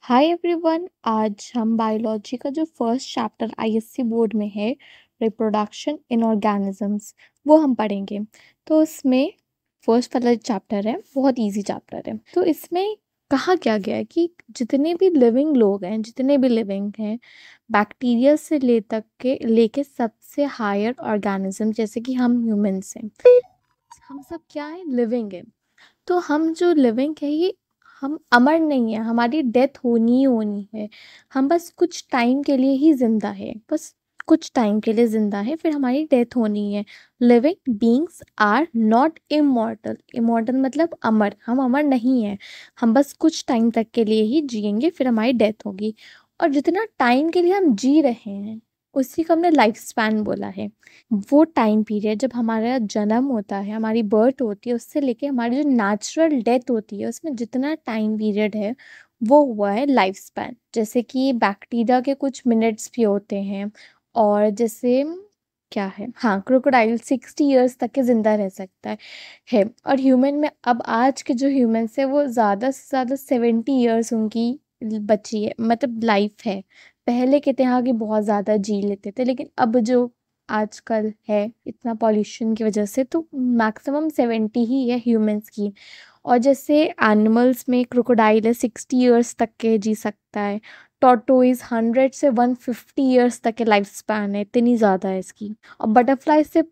Hi everyone. आज हम biology का जो फर्स्ट चैप्टर आईएससी बोर्ड में है, रिप्रोडक्शन इन ऑर्गेनिजम्स, वो हम पढ़ेंगे। तो इसमें फर्स्ट वाला चैप्टर है, बहुत इजी चैप्टर है। तो इसमें कहा क्या गया है कि जितने भी लिविंग लोग हैं, जितने भी लिविंग हैं, बैक्टीरिया से लेके सबसे हायर ऑर्गेनिज्म जैसे कि हम ह्यूमंस हैं, हम सब क्या है, लिविंग है। तो हम जो लिविंग है, ये हम अमर नहीं है, हमारी डेथ होनी ही होनी है। हम बस कुछ टाइम के लिए ही जिंदा है, बस कुछ टाइम के लिए जिंदा है, फिर हमारी डेथ होनी है। Living beings are not immortal. Immortal मतलब अमर, हम अमर नहीं है। हम बस कुछ टाइम तक के लिए ही जिएंगे, फिर हमारी डेथ होगी। और जितना टाइम के लिए हम जी रहे हैं, उसी को हमने लाइफ स्पैन बोला है। वो टाइम पीरियड जब हमारा जन्म होता है, हमारी बर्थ होती है, उससे लेके हमारी जो नेचुरल डेथ होती है, उसमें जितना टाइम पीरियड है, वो हुआ है लाइफ स्पैन। जैसे कि बैक्टीरिया के कुछ मिनट्स भी होते हैं। और जैसे क्या है, हाँ, क्रोकोडाइल 60 ईयर्स तक के जिंदा रह सकता है। और ह्यूमन में अब आज के जो ह्यूमंस है, वो ज़्यादा से ज़्यादा 70 ईयर्स उनकी बची है, मतलब लाइफ है। पहले के यहाँ की बहुत ज़्यादा जी लेते थे, लेकिन अब जो आजकल है, इतना पॉल्यूशन की वजह से, तो मैक्सिमम 70 ही है ह्यूमंस की। और जैसे एनिमल्स में क्रोकोडाइल है, 60 ईयर्स तक के जी सकता है। टॉर्टोइज 100 से 150 ईयर्स तक के लाइफ स्पैन है, इतनी ज़्यादा है इसकी। और बटरफ्लाई सिर्फ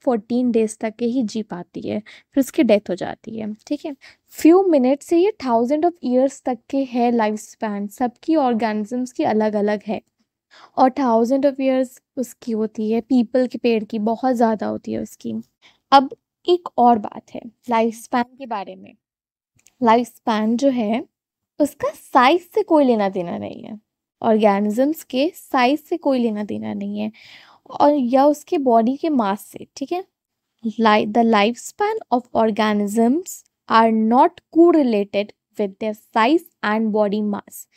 14 डेज तक के ही जी पाती है, फिर उसकी डेथ हो जाती है। ठीक है, फ्यू मिनट से ये 1000 ऑफ ईयर्स तक के है लाइफ स्पैन। सबकी ऑर्गेनिजम्स की अलग अलग है। और 1000 ऑफ ईयर्स उसकी होती है, पीपल के पेड़ की बहुत ज़्यादा होती है उसकी। अब एक और बात है लाइफ स्पैन के बारे में। लाइफ स्पैन जो है, उसका साइज से कोई लेना देना नहीं है। ऑर्गेनिजम्स के साइज से कोई लेना देना नहीं है, और या उसके बॉडी के मास से। ठीक है, the life span of organisms are not correlated with their size and body mass.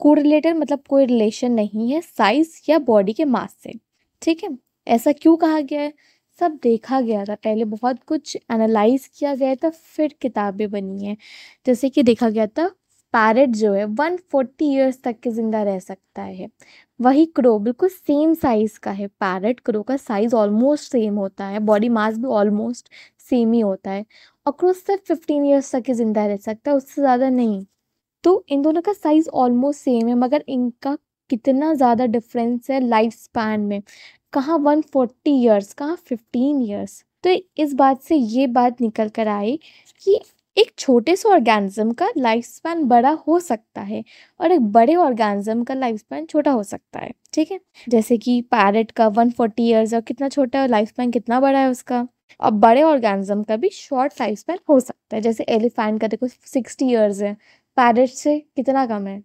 Correlated मतलब कोई रिलेशन नहीं है साइज या बॉडी के मास से। ठीक है, ऐसा क्यों कहा गया है? सब देखा गया था पहले, बहुत कुछ एनालाइज किया गया था, फिर किताबें बनी हैं। जैसे कि देखा गया था, पैरेट जो है 140 ईयर्स तक के जिंदा रह सकता है। वही क्रो बिल्कुल सेम साइज का है। पैरेट क्रो का साइज ऑलमोस्ट सेम होता है, बॉडी मास भी ऑलमोस्ट सेम ही होता है। और क्रो सिर्फ 15 ईयर्स तक के जिंदा रह सकता है, उससे ज़्यादा नहीं। तो इन दोनों का साइज ऑलमोस्ट सेम है, मगर इनका कितना ज़्यादा डिफरेंस है लाइफ स्पैन में। कहाँ 140 ईयर्स, कहाँ 15 ईयर्स। तो इस बात से ये बात निकल कर आई कि एक छोटे से ऑर्गेनिज्म का लाइफ स्पैन बड़ा हो सकता है, और एक बड़े ऑर्गेनिज्म का लाइफ स्पैन छोटा हो सकता है। ठीक है, जैसे कि पैरेट का 140 ईयर्स है, कितना छोटा है, लाइफ स्पैन कितना बड़ा है उसका। और बड़े ऑर्गेनिज्म का भी शॉर्ट लाइफ स्पैन हो सकता है, जैसे एलिफेंट का देखो 60 ईयर्स है, पैरेट से कितना कम है।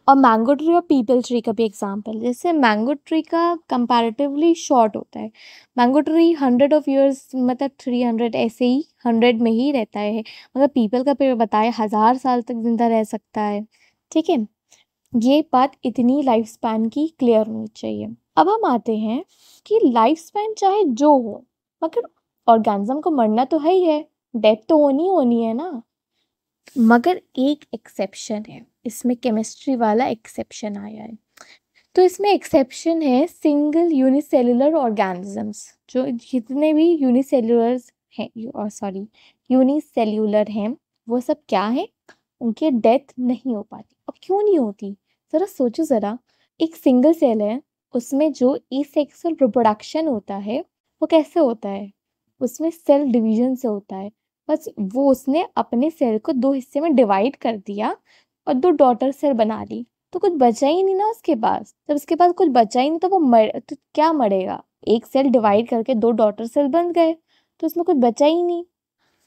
और मैंगो ट्री और पीपल ट्री का भी एग्जांपल, जैसे मैंगो ट्री का कंपैरेटिवली शॉर्ट होता है। मैंगो ट्री 100 ऑफ ईयर्स मतलब 300, ऐसे ही 100 में ही रहता है। मगर पीपल का पेड़ बताए 1000 साल तक जिंदा रह सकता है। ठीक है, ये बात इतनी लाइफ स्पैन की क्लियर होनी चाहिए। अब हम आते हैं कि लाइफ स्पैन चाहे जो हो, मगर ऑर्गेनिज्म को मरना तो है ही है, डेथ तो होनी होनी है ना। मगर एक एक्सेप्शन है, इसमें केमिस्ट्री वाला एक्सेप्शन आया है। तो इसमें एक्सेप्शन है सिंगल यूनिसेलुलर ऑर्गेनिजम्स। जो जितने भी यूनिसेलुलर्स हैं, यूनिसेल्यूलर हैं, वो सब क्या है, उनकी डेथ नहीं हो पाती। अब क्यों नहीं होती, ज़रा सोचो ज़रा। एक सिंगल सेल है, उसमें जो एसेक्सुअल रिप्रोडक्शन होता है, वो कैसे होता है? उसमें सेल डिवीजन से होता है। बस वो उसने अपने सेल को दो हिस्से में डिवाइड कर दिया और दो डॉटर सेल बना ली, तो कुछ बचा ही नहीं ना उसके पास। जब उसके पास कुछ बचा ही नहीं, तो तो क्या मरेगा? एक सेल डिवाइड करके दो डॉटर सेल बन गए, तो उसमें कुछ बचा ही नहीं।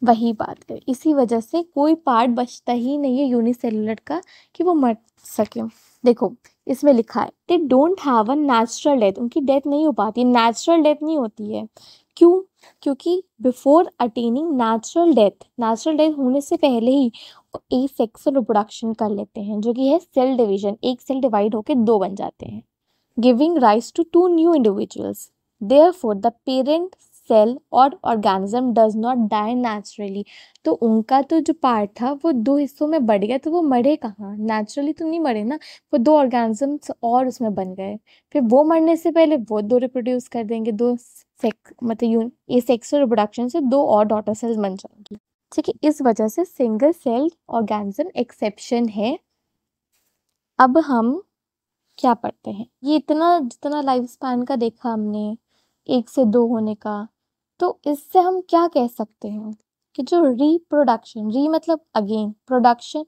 वही बात है, इसी वजह से कोई पार्ट बचता ही नहीं है यूनिसेलुलर का कि वो मर सके। देखो, इसमें लिखा है they don't have a natural death. उनकी डेथ नहीं हो पाती, नेचुरल डेथ नहीं होती है। क्यों? क्योंकि बिफोर अटेनिंग नेचुरल डेथ होने से पहले ही एसेक्सुअल रिप्रोडक्शन कर लेते हैं, जो कि है सेल डिवीजन। एक सेल डिवाइड होकर दो बन जाते हैं, giving rise to two new individuals. Therefore the parent cell और organism does not die naturally. तो उनका तो जो पार्ट था वो दो हिस्सों में बढ़ गया, तो वो मरे कहाँ, नेचुरली तो नहीं मरे ना, वो दो ऑर्गेनिजम्स और उसमें बन गए। फिर वो मरने से पहले वो दो रिप्रोड्यूस कर देंगे, दो मतलब ये सेक्सुअल रिप्रोडक्शन से दो और डॉटर सेल्स बन जाएंगी। ठीक है, इस वजह से सिंगल सेल ऑर्गेनिज्म एक्सेप्शन है। अब हम क्या पढ़ते हैं, ये इतना जितना लाइफ स्पैन का देखा हमने 1 से 2 होने का, तो इससे हम क्या कह सकते हैं कि जो रिप्रोडक्शन, री मतलब अगेन, प्रोडक्शन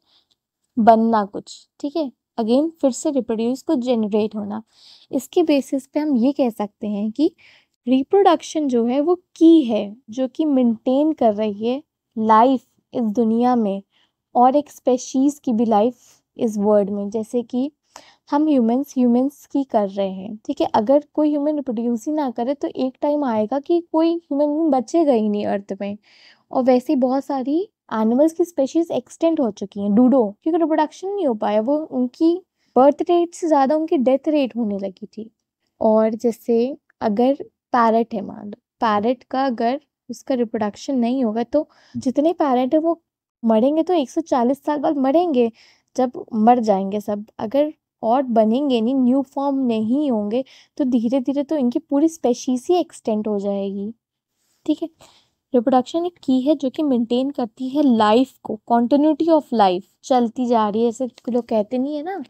बनना कुछ, ठीक है, अगेन फिर से रिप्रोड्यूस को जनरेट होना, इसके बेसिस पे हम ये कह सकते हैं कि रिप्रोडक्शन जो है वो की है जो कि मेंटेन कर रही है लाइफ इस दुनिया में और एक स्पेशीज की भी लाइफ इस वर्ल्ड में। जैसे कि हम ह्यूमंस की कर रहे हैं, ठीक है, अगर कोई ह्यूमन रिप्रोड्यूस ही ना करे तो एक टाइम आएगा कि कोई ह्यूमन बचेगा ही नहीं अर्थ में। और वैसे ही बहुत सारी एनिमल्स की स्पेशीज एक्सटेंड हो चुकी हैं, डूडो, क्योंकि रिप्रोडक्शन नहीं हो पाया, वो उनकी बर्थ रेट से ज़्यादा उनकी डेथ रेट होने लगी थी। और जैसे अगर पैरट है, मान लो पैरट का अगर उसका रिप्रोडक्शन नहीं होगा तो जितने पैरट है वो मरेंगे तो 140 साल बाद मरेंगे, जब मर जाएंगे सब, अगर और बनेंगे नहीं, न्यू फॉर्म नहीं होंगे, तो धीरे धीरे तो इनकी पूरी स्पेशीज ही एक्सटेंड हो जाएगी। ठीक है, रिप्रोडक्शन एक की है जो कि मेंटेन करती है लाइफ को, कॉन्टिन्यूटी ऑफ लाइफ चलती जा रही है, जैसे लोग कहते नहीं है ना,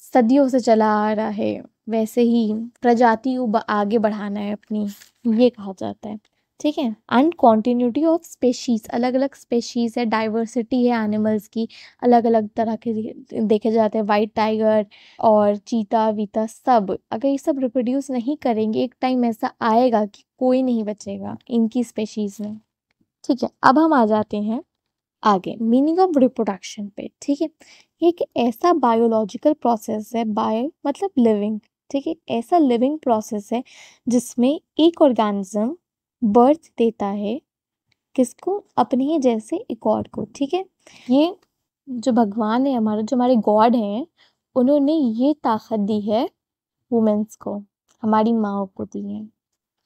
सदियों से चला आ रहा है, वैसे ही प्रजाति को आगे बढ़ाना है अपनी, ये कहा जाता है। ठीक है, एंड कॉन्टिन्यूटी ऑफ स्पेशीज, अलग अलग स्पेशीज है, डाइवर्सिटी है एनिमल्स की, अलग अलग तरह के देखे जाते हैं, वाइट टाइगर और चीता वीता सब, अगर ये सब रिप्रोड्यूस नहीं करेंगे एक टाइम ऐसा आएगा कि कोई नहीं बचेगा इनकी स्पेशीज में। ठीक है, अब हम आ जाते हैं आगे मीनिंग ऑफ रिप्रोडक्शन पे। ठीक है, एक ऐसा बायोलॉजिकल प्रोसेस है, बायो मतलब लिविंग, ठीक है, ऐसा लिविंग प्रोसेस है जिसमें एक ऑर्गेनिज्म बर्थ देता है किसको, अपने ही जैसे एक और को। ठीक है, ये जो भगवान है हमारा, जो हमारे गॉड हैं, उन्होंने ये ताकत दी है वुमेन्स को, हमारी माओ को दी है।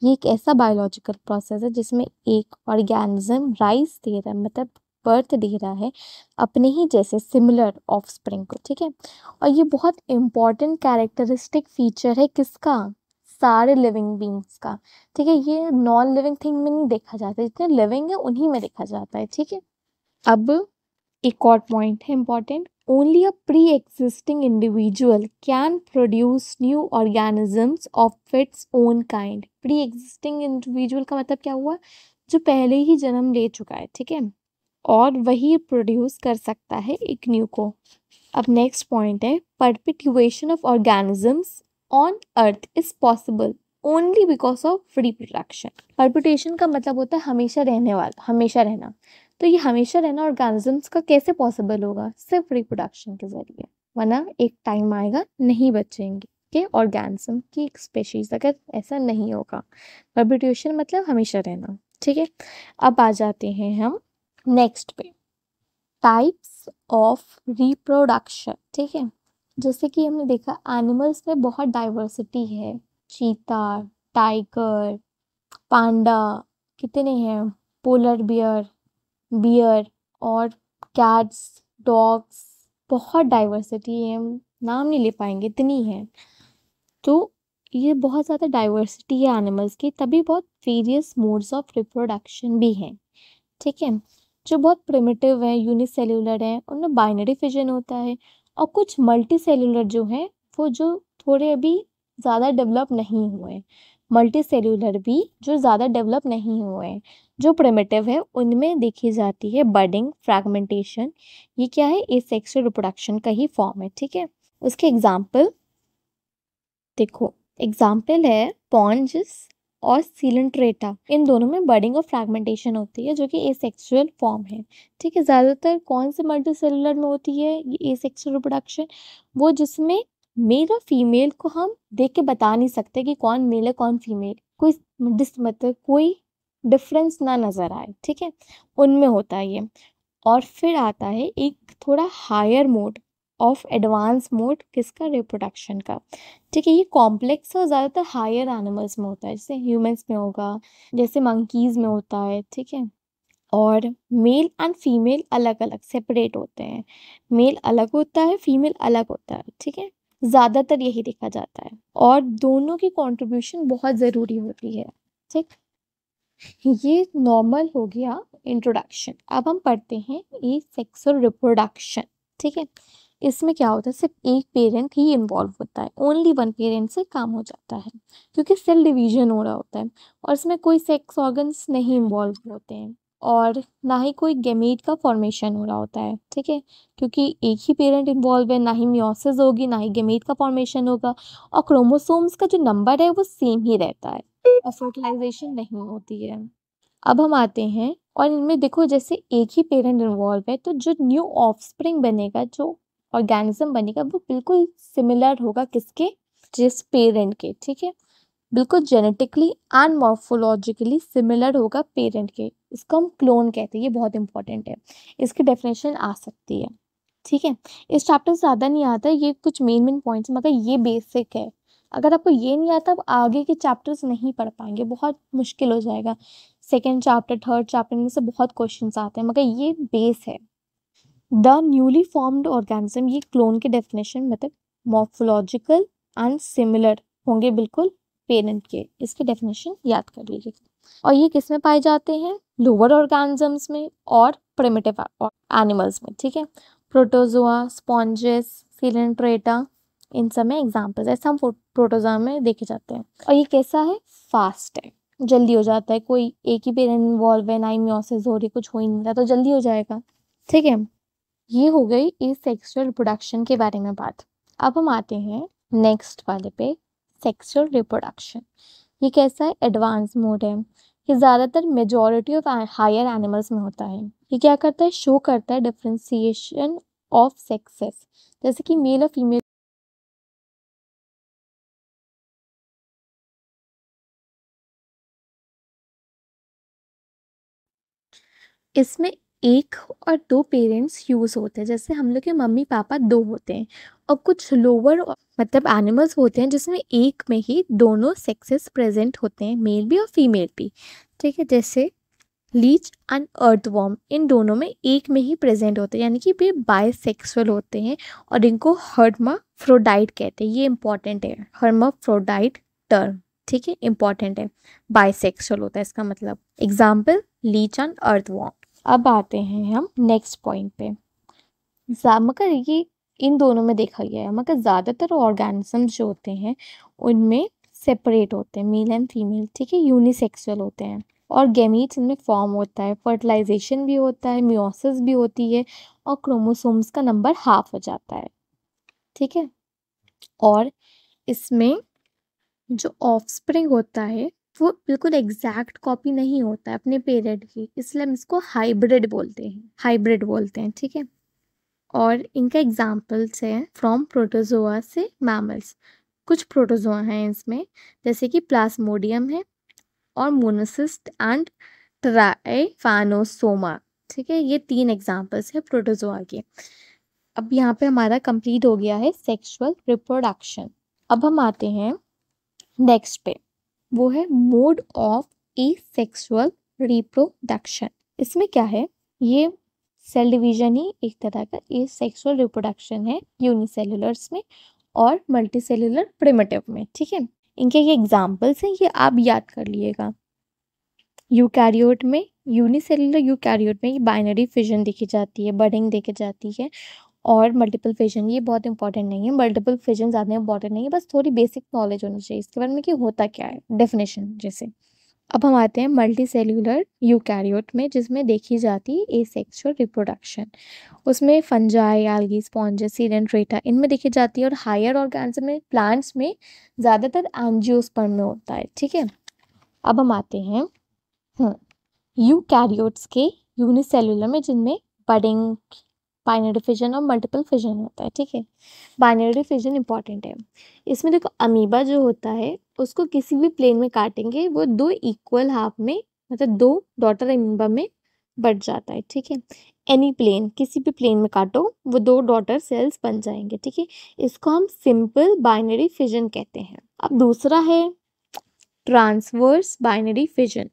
ये एक ऐसा बायोलॉजिकल प्रोसेस है जिसमें एक ऑर्गेनिज्म राइज दे रहा है, मतलब बर्थ दे रहा है अपने ही जैसे सिमिलर ऑफस्प्रिंग को। ठीक है, और ये बहुत इंपॉर्टेंट कैरेक्टरिस्टिक फीचर है किसका, सारे लिविंग बींग्स का। ठीक है, ये नॉन लिविंग थिंग में नहीं देखा जाता, जितने लिविंग है उन्हीं में देखा जाता है। ठीक है, अब एक और पॉइंट है important, only a pre existing individual can produce new organisms of its own kind. Pre existing individual का मतलब क्या हुआ, जो पहले ही जन्म ले चुका है, ठीक है, और वही प्रोड्यूस कर सकता है एक न्यू को। अब नेक्स्ट पॉइंट है, perpetuation of organisms on earth is possible only because of reproduction. Perpetuation का मतलब होता है हमेशा रहने वाला, हमेशा रहना, तो ये हमेशा रहना ऑर्गेनिजम्स का कैसे पॉसिबल होगा, सिर्फ रिप्रोडक्शन के जरिए, वरना एक टाइम आएगा नहीं बचेंगे के ऑर्गेनिज्म की एक स्पेशीज, अगर ऐसा नहीं होगा। परपिट्यूएशन मतलब हमेशा रहना। ठीक है, अब आ जाते हैं हम नेक्स्ट पे, टाइप्स ऑफ रिप्रोडक्शन। ठीक है, जैसे कि हमने देखा एनिमल्स में बहुत डाइवर्सिटी है, चीता, टाइगर, पांडा, कितने हैं, पोलर बियर, बियर और कैट्स, डॉग्स, बहुत डाइवर्सिटी है, हम नाम नहीं ले पाएंगे, इतनी है। तो ये बहुत ज़्यादा डाइवर्सिटी है एनिमल्स की, तभी बहुत वेरियस मोड्स ऑफ रिप्रोडक्शन भी हैं। ठीक है, जो बहुत प्रिमिटिव है, यूनिसेल्यूलर है, उनमें बाइनरी फिजन होता है, और कुछ मल्टी सेल्यूलर जो है वो जो थोड़े अभी ज़्यादा डेवलप नहीं हुए हैं, मल्टी सेल्यूलर भी जो ज़्यादा डेवलप नहीं हुए हैं, जो प्रिमिटिव है उनमें देखी जाती है बडिंग, फ्रैगमेंटेशन। ये क्या है, एसेक्सुअल रिप्रोडक्शन का ही फॉर्म है। ठीक है, उसके एग्जाम्पल देखो, एग्जाम्पल है पॉन्जिस और सीलेंट्रेटा, इन दोनों में बडिंग और फ्रैगमेंटेशन होती है जो कि एसेक्सुअल फॉर्म है। ठीक है, ज़्यादातर कौन से मल्टी सेलुलर में होती है ये एसेक्सुअल रिप्रोडक्शन, वो जिसमें मेल और फीमेल को हम देख के बता नहीं सकते कि कौन मेल है कौन फीमेल, कोई मतलब कोई डिफरेंस ना नज़र आए। ठीक है, उनमें होता है ये। और फिर आता है एक थोड़ा higher mode of advance mode किसका, रिप्रोडक्शन का। ठीक है, ये कॉम्प्लेक्स और ज़्यादातर हायर एनिमल्स में होता है, जैसे ह्यूमंस में होगा, जैसे मंकीज में होता है। ठीक है, और मेल एंड फीमेल अलग अलग सेपरेट होते हैं, मेल अलग होता है, फीमेल अलग होता है। ठीक है, ज़्यादातर यही देखा जाता है, और दोनों की कंट्रीब्यूशन बहुत ज़रूरी होती है। ठीक, ये नॉर्मल हो गया इंट्रोडक्शन। अब हम पढ़ते हैं ए सेक्सुअल रिप्रोडक्शन। ठीक है, इसमें क्या होता है, सिर्फ एक पेरेंट ही इन्वॉल्व होता है, ओनली वन पेरेंट से काम हो जाता है, क्योंकि सेल डिवीजन हो रहा होता है, और इसमें कोई सेक्स ऑर्गन्स नहीं इन्वॉल्व होते हैं, और ना ही कोई गैमीट का फॉर्मेशन हो रहा होता है। ठीक है, क्योंकि एक ही पेरेंट इन्वॉल्व है, ना ही मियोसिस होगी, ना ही गैमीट का फॉर्मेशन होगा, और क्रोमोसोम्स का जो नंबर है वो सेम ही रहता है, और फर्टिलाइजेशन नहीं होती है। अब हम आते हैं, और इनमें देखो जैसे एक ही पेरेंट इन्वॉल्व है, तो जो न्यू ऑफस्प्रिंग बनेगा, जो ऑर्गेनिज्म बनेगा, वो बिल्कुल सिमिलर होगा किसके, जिस पेरेंट के। ठीक है, बिल्कुल जेनेटिकली एंड मॉर्फोलॉजिकली सिमिलर होगा पेरेंट के, इसको हम क्लोन कहते हैं। ये बहुत इंपॉर्टेंट है, इसकी डेफिनेशन आ सकती है। ठीक है, इस चैप्टर से ज़्यादा नहीं आता, ये कुछ मेन पॉइंट्स, मगर ये बेसिक है। अगर आपको ये नहीं आता, आप आगे के चैप्टर्स नहीं पढ़ पाएंगे, बहुत मुश्किल हो जाएगा। सेकेंड चैप्टर, थर्ड चैप्टर में से बहुत क्वेश्चंस आते हैं, मगर ये बेस है। द न्यूली फॉर्म्ड ऑर्गेनिज्म, ये क्लोन के डेफिनेशन मतलब मॉर्फोलॉजिकल एंड सिमिलर होंगे बिल्कुल पेरेंट के, इसके डेफिनेशन याद कर लीजिए। और ये किस में पाए जाते हैं, लोअर ऑर्गेनिजम्स में और प्रिमिटिव एनिमल्स में। ठीक है, प्रोटोजोआ, स्पॉन्जेस, सिलेंट्रेटा, इन सब में एग्जाम्पल्स है, सब प्रोटोजोआ में देखे जाते हैं। और ये कैसा है, फास्ट है, जल्दी हो जाता है, कोई एक ही पेरेंट इन्वॉल्व है, ना ही मियोसिस हो रही, कुछ हो ही नहीं रहा, तो जल्दी हो जाएगा। ठीक है, ये हो गई इस सेक्सुअल रिप्रोडक्शन के बारे में बात। अब हम आते हैं नेक्स्ट वाले पे, सेक्सुअल रिप्रोडक्शन। ये कैसा है, एडवांस मोड है, ये ज़्यादातर मेजॉरिटी ऑफ हायर एनिमल्स में होता है। ये क्या करता है, शो करता है डिफ्रेंसिएशन ऑफ सेक्सेस, जैसे कि मेल और फीमेल। इसमें एक और दो पेरेंट्स यूज होते हैं, जैसे हम लोग के मम्मी पापा दो होते हैं, और कुछ लोअर मतलब एनिमल्स होते हैं जिसमें एक में ही दोनों सेक्सेस प्रेजेंट होते हैं, मेल भी और फीमेल भी। ठीक है, जैसे लीच एंड अर्थवॉर्म, इन दोनों में एक में ही प्रेजेंट होते हैं, यानी कि वे बायसेक्सुअल होते हैं, और इनको हर्माफ्रोडाइट कहते हैं। ये इंपॉर्टेंट है, हर्माफ्रोडाइट टर्म। ठीक है, इंपॉर्टेंट है, बायसेक्सुअल होता है इसका मतलब। Example, leech and earthworm. अब आते हैं हम नेक्स्ट पॉइंट पे, मगर ये इन दोनों में देखा गया है, मगर ज़्यादातर ऑर्गेनिजम्स जो होते हैं उनमें सेपरेट होते हैं, मेल एंड फीमेल। ठीक है, यूनिसेक्सुअल होते हैं, और गैमीट्स इनमें फॉर्म होता है, फर्टिलाइजेशन भी होता है, मियोसिस भी होती है, और क्रोमोसोम्स का नंबर हाफ हो जाता है। ठीक है, और इसमें जो ऑफस्प्रिंग होता है वो बिल्कुल एग्जैक्ट कॉपी नहीं होता है अपने पेरेंट की, इसलिए हम इसको हाइब्रिड बोलते हैं, हाइब्रिड बोलते हैं। ठीक है, और इनका एग्जाम्पल्स हैं फ्रॉम प्रोटोजोआ से मैमल्स। कुछ प्रोटोजोआ हैं इसमें, जैसे कि प्लाज्मोडियम है, और मोनोसिस्ट एंड ट्राइफानोसोमा। ठीक है, ये तीन एग्जाम्पल्स है प्रोटोजोआ के। अब यहाँ पे हमारा कंप्लीट हो गया है सेक्सुअल रिप्रोडक्शन। अब हम आते हैं नेक्स्ट पे, वो है मोड ऑफ एसेक्सुअल रिप्रोडक्शन। इसमें क्या है, ये सेल डिवीजन ही एक तरह का एसेक्सुअल रिप्रोडक्शन है, यूनिसेलुलर्स में और मल्टीसेलुलर प्रिमिटिव में। ठीक है, इनके ये एग्जाम्पल्स हैं, ये आप याद कर लिएगा। यूकैरियोट में, यूनिसेलुलर यूकैरियोट में ये बाइनरी फिजन देखी जाती है, बडिंग देखी जाती है, और मल्टीपल फिजन, ये बहुत इंपॉर्टेंट नहीं है, मल्टीपल फिजन ज़्यादा इंपॉर्टेंट नहीं है, बस थोड़ी बेसिक नॉलेज होनी चाहिए इसके बारे में कि होता क्या है, डेफिनेशन जैसे। अब हम आते हैं मल्टी सेल्यूलर यूकैरियोट में, जिसमें देखी जाती है एसेक्सुअल रिप्रोडक्शन। उसमें फंजाई, एल्गी, स्पॉन्जेस, सिलेंट्रेटा, इनमें देखी जाती है, और हायर ऑर्गेनिज्म में, प्लांट्स में ज़्यादातर एंजियोस्पर्म में होता है। ठीक है, अब हम आते हैं यूकैरियोट्स के यूनिसेल्युलर में, जिनमें बडिंग, बाइनरी फिजन और मल्टीपल फिजन होता है। ठीक है, बाइनरी फिजन इंपॉर्टेंट है। इसमें देखो अमीबा जो होता है उसको किसी भी प्लेन में काटेंगे, वो दो इक्वल हाफ में, मतलब दो डॉटर अमीबा में बढ़ जाता है। ठीक है, एनी प्लेन, किसी भी प्लेन में काटो वो 2 डॉटर सेल्स बन जाएंगे, ठीक है। इसको हम सिंपल बाइनरी फिजन कहते हैं। अब दूसरा है ट्रांसवर्स बाइनरी फिजन।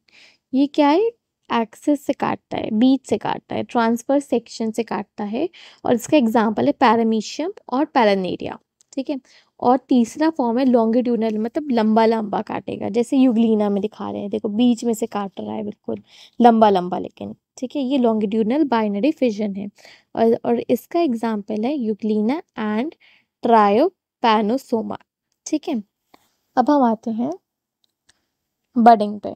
ये क्या है, एक्सिस से काटता है, बीच से काटता है, ट्रांसवर्स सेक्शन से काटता है, और इसका एग्जांपल है पैरामीशियम और पैरानेरिया, ठीक है। और तीसरा फॉर्म है लॉन्गिट्यूडनल, मतलब लंबा लंबा काटेगा, जैसे यूग्लिना में दिखा रहे हैं, देखो बीच में से काट रहा है बिल्कुल लंबा लंबा, लेकिन ठीक है, ये लॉन्गिट्यूडनल बाइनरी फिजन है। और इसका एग्जाम्पल है यूग्लिना एंड ट्रायोपैनोसोमा, ठीक है। अब हम आते हैं बडिंग पे।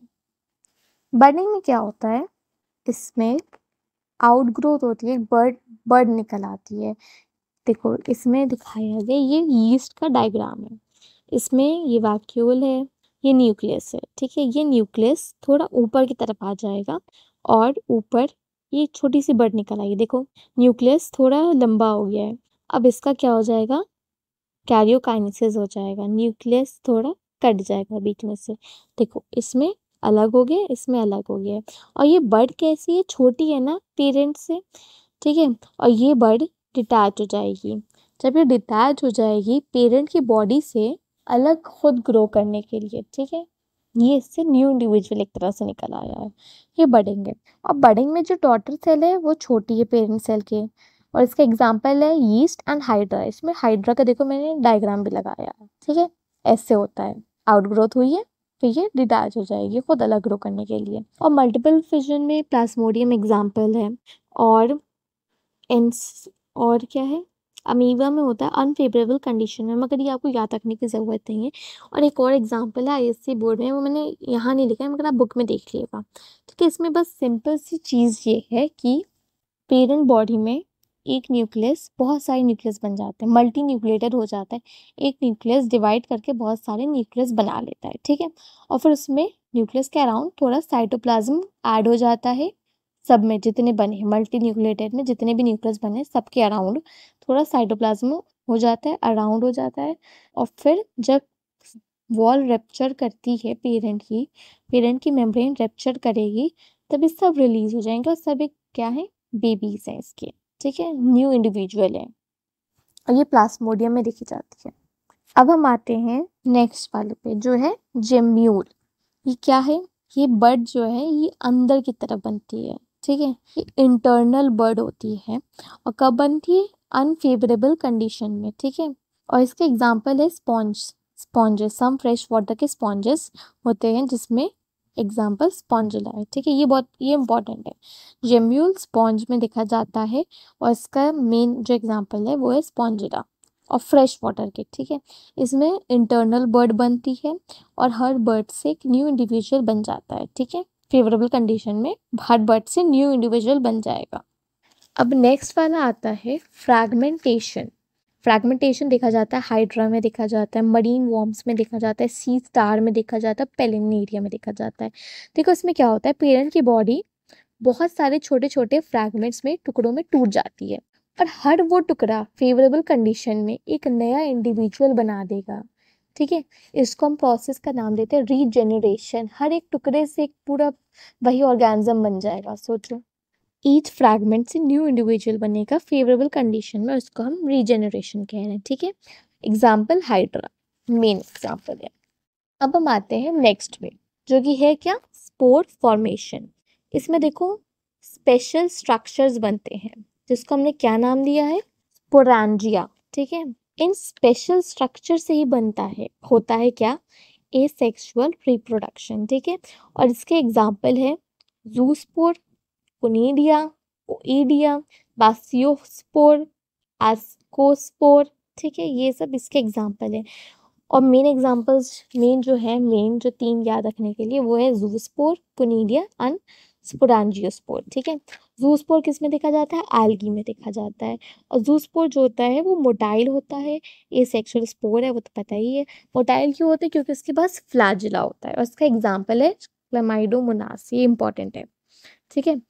बडिंग में क्या होता है, इसमें आउटग्रोथ होती है, बर्ड बर्ड निकल आती है। देखो इसमें दिखाया गया, ये यीस्ट का डायग्राम है। इसमें ये वैक्यूल है, ये न्यूक्लियस है, ठीक है। ये न्यूक्लियस थोड़ा ऊपर की तरफ आ जाएगा और ऊपर ये छोटी सी बर्ड निकल आई, देखो न्यूक्लियस थोड़ा लंबा हो गया है। अब इसका क्या हो जाएगा, कैरियोकाइनेसिस हो जाएगा, न्यूक्लियस थोड़ा कट जाएगा बीच में से, देखो इसमें अलग हो गया, इसमें अलग हो गया है। और ये बर्ड कैसी है, छोटी है ना पेरेंट से, ठीक है। और ये बर्ड डिटैच हो जाएगी, जब ये डिटैच हो जाएगी पेरेंट की बॉडी से अलग खुद ग्रो करने के लिए, ठीक है। ये इससे न्यू इंडिविजुअल एक तरह से निकल आया है, ये बडिंग है। और बडिंग में जो डॉटर सेल है वो छोटी है पेरेंट सेल के, और इसका एग्जाम्पल है यीस्ट एंड हाइड्रा। इसमें हाइड्रा का देखो मैंने डायग्राम भी लगाया है, ठीक है। ऐसे होता है, आउटग्रोथ हुई है, फिर ये डिटैच हो जाएगी खुद अलग ग्रो करने के लिए। और मल्टीपल फिजन में प्लाज्मोडियम एग्जाम्पल है, और एंस और क्या है, अमीबा में होता है अनफेवरेबल कंडीशन में, मगर ये आपको याद रखने की ज़रूरत नहीं है। और एक और एग्जांपल है आईएससी बोर्ड में, वो मैंने यहाँ नहीं लिखा है, मगर आप बुक में देख लीजिएगा, ठीक है। इसमें बस सिंपल सी चीज़ ये है कि पेरेंट बॉडी में एक न्यूक्लियस बहुत सारे न्यूक्लियस बन जाते हैं, मल्टी न्यूक्लिएटेड हो जाता है, एक न्यूक्लियस डिवाइड करके बहुत सारे न्यूक्लियस बना लेता है, ठीक है। और फिर उसमें न्यूक्लियस के अराउंड थोड़ा साइटोप्लाज्म ऐड हो जाता है, सब में जितने बने हैं मल्टी न्यूक्लिएटेड में जितने भी न्यूक्लियस बने हैं सबके अराउंड थोड़ा साइटोप्लाज्म हो जाता है, अराउंड हो जाता है। और फिर जब वॉल रप्चर करती है पेरेंट की मेम्ब्रेन रप्चर करेगी, तब ये सब रिलीज हो जाएंगे, और सब एक क्या है, बेबीज हैं इसके, ठीक है, न्यू इंडिविजुअल है। और ये प्लाज्मोडियम में देखी जाती है। अब हम आते हैं नेक्स्ट वाले पे, जो है जेम्यूल। ये क्या है, ये बर्ड जो है ये अंदर की तरफ बनती है, ठीक है। ये इंटरनल बर्ड होती है, और कब बनती है, अनफेवरेबल कंडीशन में, ठीक है। और इसके एग्जांपल है स्पॉन्जेस, सम फ्रेश वाटर के स्पॉन्जेस होते हैं, जिसमें एग्जांपल स्पॉन्जिला है, ठीक है। ये इंपॉर्टेंट है, जेम्यूल स्पॉन्ज में देखा जाता है, और इसका मेन जो एग्जांपल है वो है स्पॉन्जिला, और फ्रेश वाटर के, ठीक है। इसमें इंटरनल बर्ड बनती है, और हर बर्ड से एक न्यू इंडिविजुअल बन जाता है, ठीक है। फेवरेबल कंडीशन में हर बर्ड से न्यू इंडिविजुअल बन जाएगा। अब नेक्स्ट वाला आता है फ्रैगमेंटेशन। फ्रैगमेंटेशन देखा जाता है हाइड्रा में, देखा जाता है मरीन वॉर्म्स में, देखा जाता है सी स्टार में, देखा जाता है पेलिनेरिया में देखा जाता है। देखो इसमें क्या होता है, पेरेंट की बॉडी बहुत सारे छोटे छोटे फ्रैगमेंट्स में, टुकड़ों में टूट जाती है, और हर वो टुकड़ा फेवरेबल कंडीशन में एक नया इंडिविजुअल बना देगा, ठीक है। इसको हम प्रोसेस का नाम देते हैं रीजेनरेशन। हर एक टुकड़े से एक पूरा वही ऑर्गेनिज्म बन जाएगा, सोचो। ईच फ्रैगमेंट से न्यू इंडिविजुअल बनेगा फेवरेबल कंडीशन में, उसको हम रीजेनरेशन कह रहे हैं, ठीक है। एग्जाम्पल हाइड्रा मेन एग्जाम्पल है। अब हम आते हैं नेक्स्ट में, जो कि है क्या, स्पोर फॉर्मेशन। इसमें देखो स्पेशल स्ट्रक्चर्स बनते हैं, जिसको हमने क्या नाम दिया है, स्पोरेंजिया, ठीक है। इन स्पेशल स्ट्रक्चर से ही बनता है, होता है क्या, एसेक्सुअल रिप्रोडक्शन, ठीक है। और इसके एग्जाम्पल है जूस्पोर, कोनिडिया, ओइडिया, बासियोस्पोर, एस्कोस्पोर, ठीक है। ये सब इसके एग्जाम्पल है। और मेन एग्जाम्पल्स, मेन जो 3 याद रखने के लिए, वो है जूस्पोर, कोनिडिया एंड स्पोरांजियोस्पोर, ठीक है। जूस्पोर किस में देखा जाता है, एल्गी में देखा जाता है। और जूस्पोर जो होता है वो मोटाइल होता है, ये सेक्सुअल स्पोर है, वो तो पता ही है। मोटाइल क्यों होता है, क्योंकि उसके पास फ्लैजिला होता है, और इसका एग्जाम्पल है क्लैमाइडोमोनास, ये इंपॉर्टेंट है, ठीक है।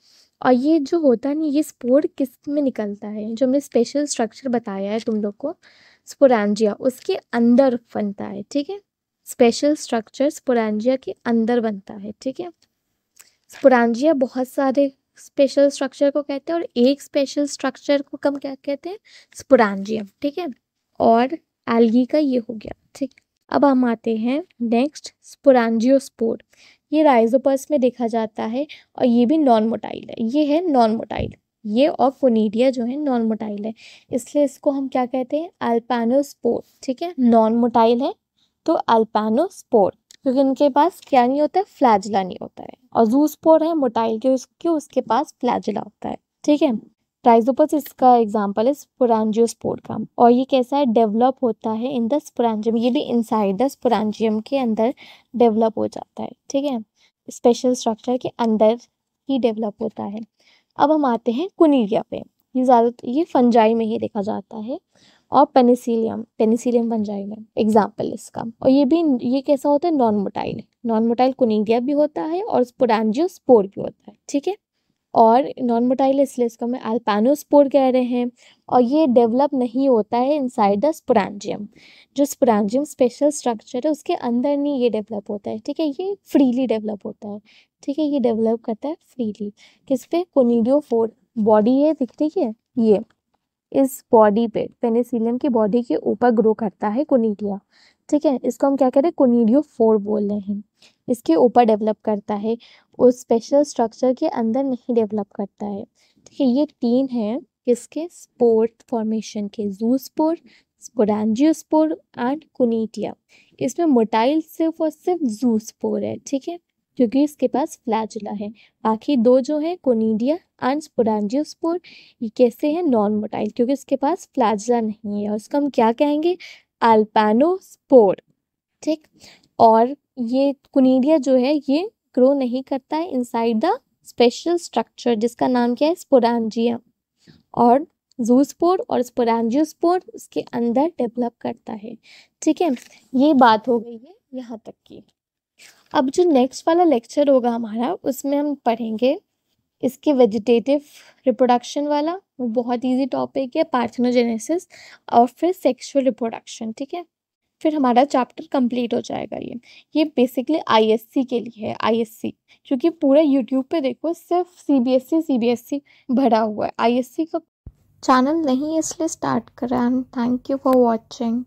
और ये जो होता है ना, ये स्पोर किस में निकलता है, जो हमने स्पेशल स्ट्रक्चर बताया है तुम लोग को, स्पोरेंजिया, उसके अंदर बनता है, ठीक है। स्पेशल स्ट्रक्चर स्पोरेंजिया के अंदर बनता है, ठीक है। स्पोरेंजिया बहुत सारे स्पेशल स्ट्रक्चर को कहते हैं और एक स्पेशल स्ट्रक्चर को कम क्या कहते हैं, स्पोरेंजियम, ठीक है। और एल्गी का ये हो गया, ठीक। अब हम आते हैं नेक्स्ट, स्पोरेंजियोस्पोर। ये राइजोपस में देखा जाता है और ये भी नॉन मोटाइल है, ये है नॉन मोटाइल। ये और कोनिडिया जो है नॉन मोटाइल है, इसलिए इसको हम क्या कहते हैं, अल्पानोस्पोर, ठीक है। नॉन मोटाइल है तो अल्पानोस्पोर, क्योंकि इनके पास क्या नहीं होता है, फ्लैजिला नहीं होता है। और जूस्पोर है मोटाइल के, उसके पास फ्लैजिला होता है, ठीक है। राइजोपस इसका एग्जांपल है स्पोरेंजियोस्पोर का। और ये कैसा है, डेवलप होता है इन द स्पोरेंजियम, ये भी इनसाइड द स्पोरेंजियम के अंदर डेवलप हो जाता है, ठीक है। स्पेशल स्ट्रक्चर के अंदर ही डेवलप होता है। अब हम आते हैं कोनिडिया पे। ये ज़्यादातर ये फंजाई में ही देखा जाता है, और पेनिसिलियम फंजाई में एग्जाम्पल इसका। और ये कैसा होता है, non motile. Non motile conidia भी होता है और स्पोरेंजियोस्पोर भी होता है, ठीक है। और नॉन मोटाइल इसलिए इसको हम अल्पानोस्पोर कह रहे हैं। और ये डेवलप नहीं होता है इनसाइड द स्पोरेंजियम, जो स्पोरेंजियम स्पेशल स्ट्रक्चर है उसके अंदर नहीं ये डेवलप होता है, ठीक है। ये फ्रीली डेवलप होता है, ठीक है। ये डेवलप करता है फ्रीली किस पे, कोनिडियोफोर बॉडी है, दिख रही है ये, इस बॉडी पे पेनिसिलियम की बॉडी के ऊपर ग्रो करता है कोनिडिया, ठीक है। इसको हम क्या कह रहे हैं, कोनिडियोफोर बोल रहे हैं। इसके ऊपर डेवलप करता है, उस स्पेशल स्ट्रक्चर के अंदर नहीं डेवलप करता है, ठीक है। ये तीन हैं किसके, स्पोर फॉर्मेशन के, जूस्पोर, स्पोरेंजियोस्पोर एंड कोनिडिया। इसमें मोटाइल सिर्फ और सिर्फ जूस्पोर है, ठीक है, क्योंकि इसके पास फ्लैजिला है। बाकी दो जो है कोनिडिया एंड स्पोरेंजियोस्पोर, ये कैसे हैं, नॉन मोटाइल, क्योंकि इसके पास फ्लैजिला नहीं है, और उसको हम क्या कहेंगे, अल्पानोस्पोर, ठीक। और ये कोनिडिया जो है ये ग्रो नहीं करता है इनसाइड द स्पेशल स्ट्रक्चर जिसका नाम क्या है, स्पोरेंजियम। और जूस्पोर और स्पोरेंजियोस्पोर उसके अंदर डेवलप करता है, ठीक है। ये बात हो गई है यहाँ तक की। अब जो नेक्स्ट वाला लेक्चर होगा हमारा, उसमें हम पढ़ेंगे इसके वेजिटेटिव रिप्रोडक्शन वाला, वो बहुत इजी टॉपिक है, पार्थेनोजेनेसिस, और फिर सेक्सुअल रिप्रोडक्शन, ठीक है। फिर हमारा चैप्टर कंप्लीट हो जाएगा। ये बेसिकली आईएससी के लिए है, आईएससी, क्योंकि पूरा यूट्यूब पे देखो सिर्फ सीबीएसई भरा हुआ है, आईएससी का चैनल नहीं है, इसलिए स्टार्ट करा। Thank you for watching.